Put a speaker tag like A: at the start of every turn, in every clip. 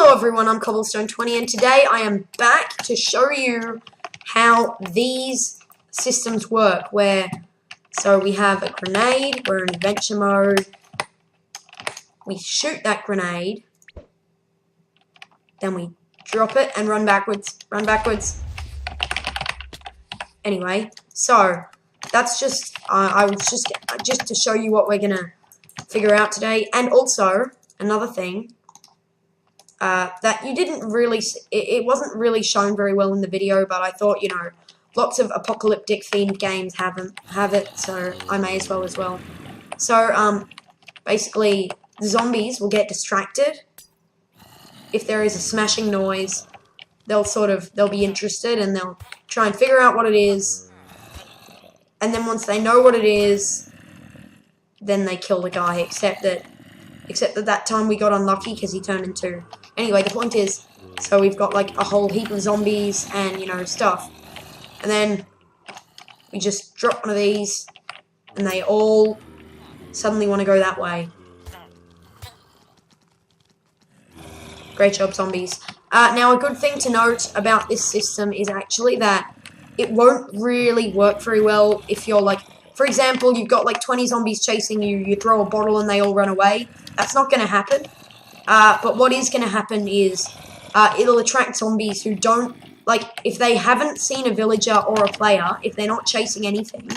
A: Hello everyone, I'm Cobblestone20 and today I am back to show you how these systems work so we have a grenade, we're in adventure mode, we shoot that grenade, then we drop it and run backwards. Anyway, so that's just, I was just to show you what we're gonna figure out today, and also another thing that you didn't really, it wasn't really shown very well in the video, but I thought, you know, lots of apocalyptic themed games have it, so I may as well. So, basically, the zombies will get distracted. If there is a smashing noise, they'll be interested and they'll try and figure out what it is. And then once they know what it is, then they kill the guy, except that time we got unlucky because he turned into... Anyway, the point is, so we've got like a whole heap of zombies and, you know, stuff. And then we just drop one of these and they all suddenly want to go that way. Great job, zombies. Now, a good thing to note about this system is actually that it won't really work very well if you're like... For example, you've got like 20 zombies chasing you, you throw a bottle and they all run away. That's not going to happen. But what is going to happen is it'll attract zombies who don't, like, if they haven't seen a villager or a player, if they're not chasing anything,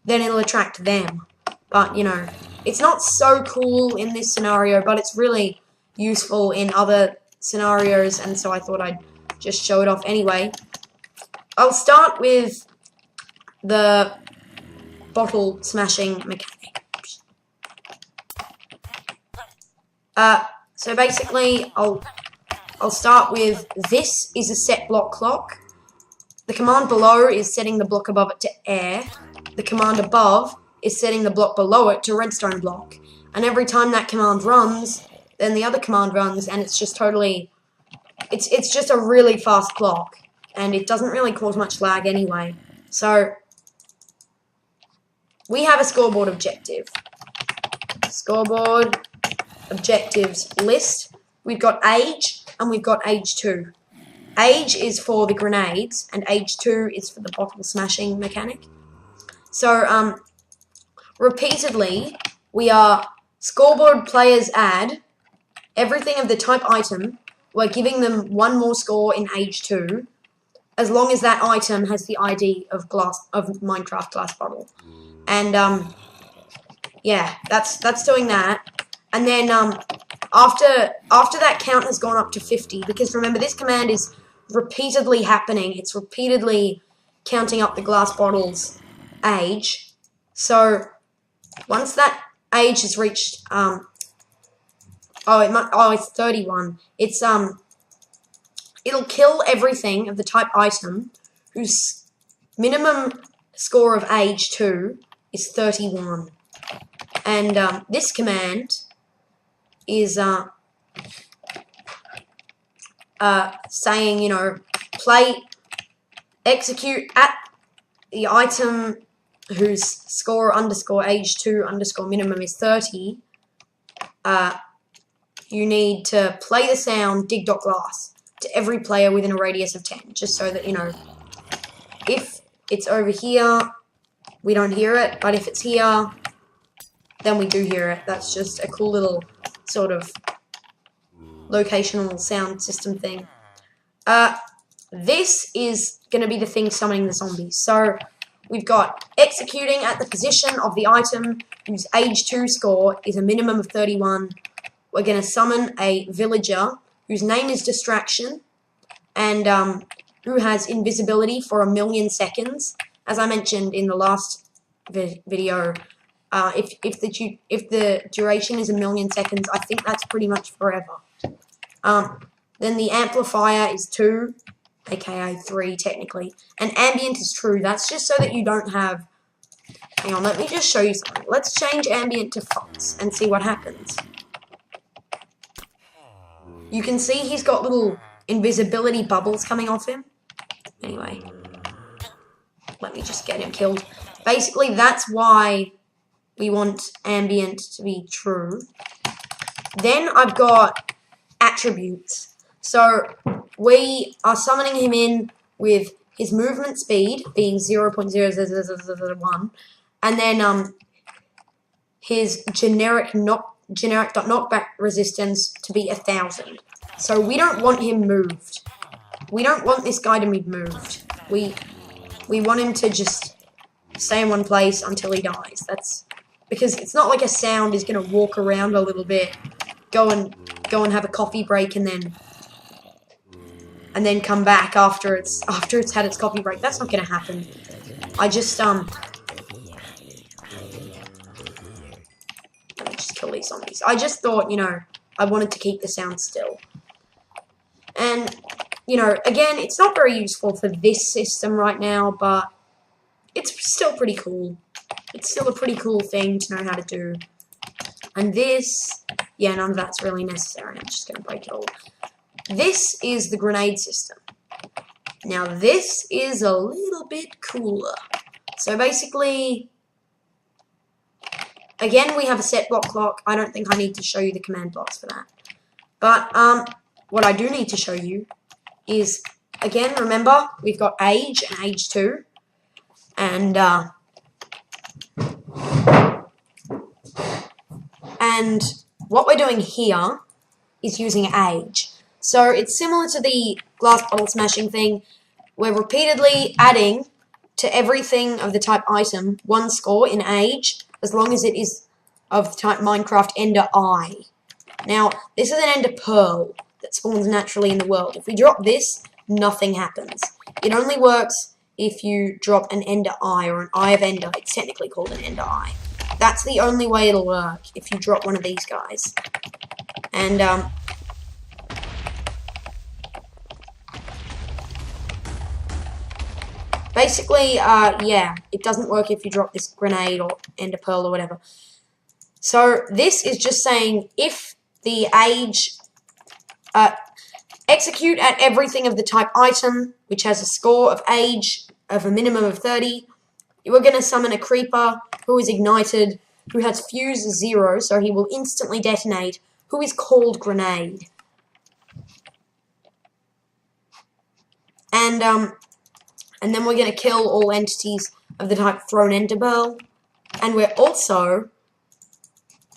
A: then it'll attract them. But, you know, it's not so cool in this scenario, but it's really useful in other scenarios, and so I thought I'd just show it off anyway. I'll start with the bottle smashing mechanic. So basically, I'll start with this is a set block clock. The command below is setting the block above it to air. The command above is setting the block below it to redstone block. And every time that command runs, then the other command runs, and it's just totally... It's just a really fast clock, and it doesn't really cause much lag anyway. So, we have a scoreboard objective. Scoreboard objectives list. We've got age, and we've got age 2. Age is for the grenades, and age 2 is for the bottle smashing mechanic. So, repeatedly, we are scoreboard players add everything of the type item. We're giving them one more score in age 2, as long as that item has the ID of Minecraft glass bottle. And yeah, that's doing that. And then after that count has gone up to 50, because remember this command is repeatedly happening. It's repeatedly counting up the glass bottle's age. So once that age has reached it's 31. It's it'll kill everything of the type item whose minimum score of age 2 is 31. And this command is saying, you know, execute at the item whose score underscore age 2 underscore minimum is 30. You need to play the sound dig.glass to every player within a radius of 10, just so that, you know, if it's over here, we don't hear it, but if it's here, then we do hear it. That's just a cool little sort of locational sound system thing. This is going to be the thing summoning the zombies. So we've got executing at the position of the item whose age 2 score is a minimum of 31. We're going to summon a villager whose name is Distraction and who has invisibility for 1,000,000 seconds. As I mentioned in the last video, if the duration is 1,000,000 seconds, I think that's pretty much forever. Then the amplifier is 2, aka 3 technically, and ambient is true. That's just so that you don't have... Hang on, let me just show you something. Let's change ambient to false and see what happens. You can see he's got little invisibility bubbles coming off him. Anyway, let me just get him killed. Basically, that's why we want ambient to be true. Then I've got attributes. So we are summoning him in with his movement speed being 0.0001, and then his generic knockback resistance to be 1,000. So we don't want him moved. We don't want this guy to be moved. We want him to just stay in one place until he dies. That's because it's not like a sound is gonna walk around a little bit, go and have a coffee break, and then come back after it's had its coffee break. That's not gonna happen. I just let me just kill these zombies. I just thought, you know, I wanted to keep the sound still. And, you know, again, it's not very useful for this system right now, but it's still pretty cool. It's still a pretty cool thing to know how to do. And this, yeah, none of that's really necessary. I'm just going to break it all. This is the grenade system. Now, this is a little bit cooler. So basically, again, we have a set block clock. I don't think I need to show you the command blocks for that. But what I do need to show you is, again, remember, we've got age and age 2. And what we're doing here is using age. So it's similar to the glass bottle smashing thing. We're repeatedly adding to everything of the type item 1 score in age, as long as it is of the type Minecraft Ender Eye. Now, this is an Ender Pearl that spawns naturally in the world. If we drop this, nothing happens. It only works if you drop an Ender Eye or an Eye of Ender. It's technically called an Ender Eye. That's the only way it'll work, if you drop one of these guys. And, basically, yeah, it doesn't work if you drop this grenade or Ender Pearl or whatever. So, this is just saying if the age, execute at everything of the type item, which has a score of age of a minimum of 30, you are going to summon a creeper who is ignited, who has fuse 0, so he will instantly detonate, who is called Grenade. And then we're going to kill all entities of the type ThrownEnderpearl, and we're also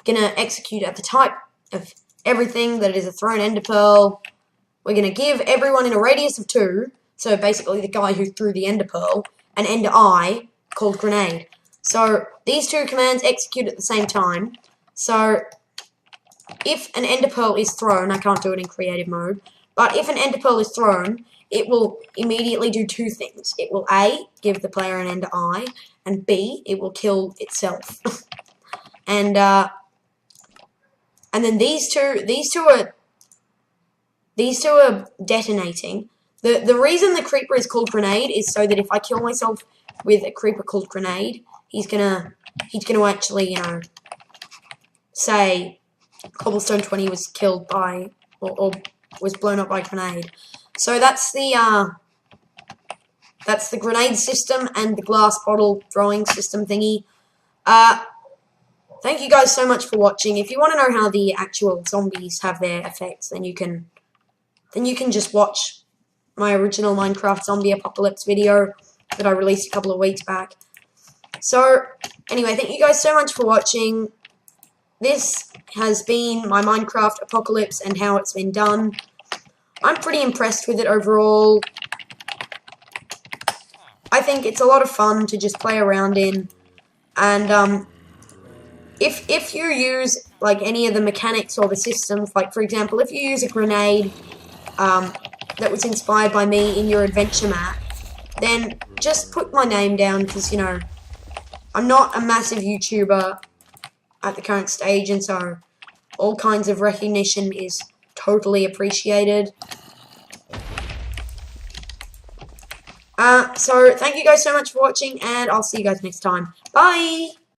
A: going to execute at the type of everything that is a ThrownEnderpearl. We're going to give everyone in a radius of 2, so basically the guy who threw the Ender Pearl, an Ender Eye called Grenade. So these two commands execute at the same time. So if an Ender Pearl is thrown, I can't do it in creative mode, but if an Ender Pearl is thrown, it will immediately do 2 things. It will A, give the player an Ender Eye, and B, it will kill itself. and then these two are detonating. The reason the creeper is called Grenade is so that if I kill myself with a creeper called Grenade, he's gonna actually, you know, say Cobblestone 20 was killed by or was blown up by Grenade. So that's the grenade system and the glass bottle throwing system thingy. Thank you guys so much for watching. If you want to know how the actual zombies have their effects, then you can just watch my original Minecraft Zombie Apocalypse video that I released a couple of weeks back. So, anyway, thank you guys so much for watching. This has been my Minecraft Apocalypse and how it's been done. I'm pretty impressed with it overall. I think it's a lot of fun to just play around in. And, if you use, like, any of the mechanics or the systems, like, for example, if you use a grenade, that was inspired by me in your adventure map, then just put my name down, because, you know, I'm not a massive YouTuber at the current stage, and so all kinds of recognition is totally appreciated. So thank you guys so much for watching, and I'll see you guys next time. Bye!